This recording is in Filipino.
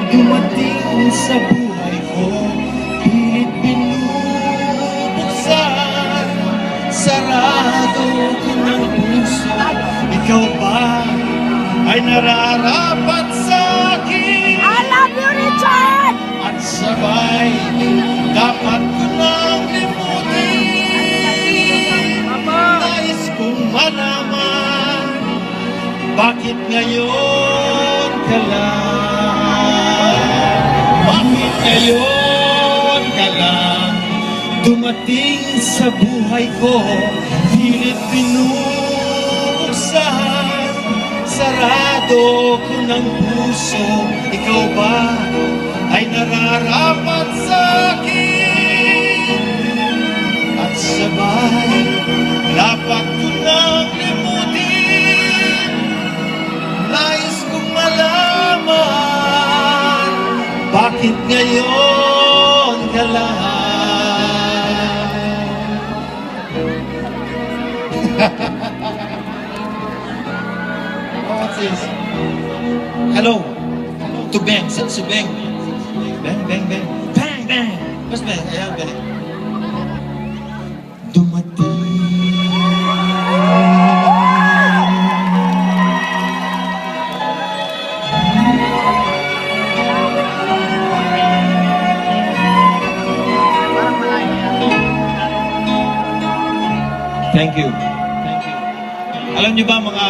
dumating sa buhay ko, pilit binubuksan, sarado ko ng puso. Ikaw ba ay nararapat sa akin? I love you, Richard! At sabay, dapat ko nang limutin. Nais kong malaman, bakit ngayon ka lang? Bakit ngayon ka lang dumating sa buhay ko? Pilit binubuksan, sarado ko ng puso. Ikaw ba ay nararapat sa akin? At sabay, dapat ko nang limutin. Nais kong malaman, bakit ngayon ka lang? Oh, what's this? Hello. To Beng, sa Beng. Beng, Beng, Beng. Bang, Beng. Mas Beng, ayan, Beng. Dumating. Thank you. Thank you. Alam niyo ba mga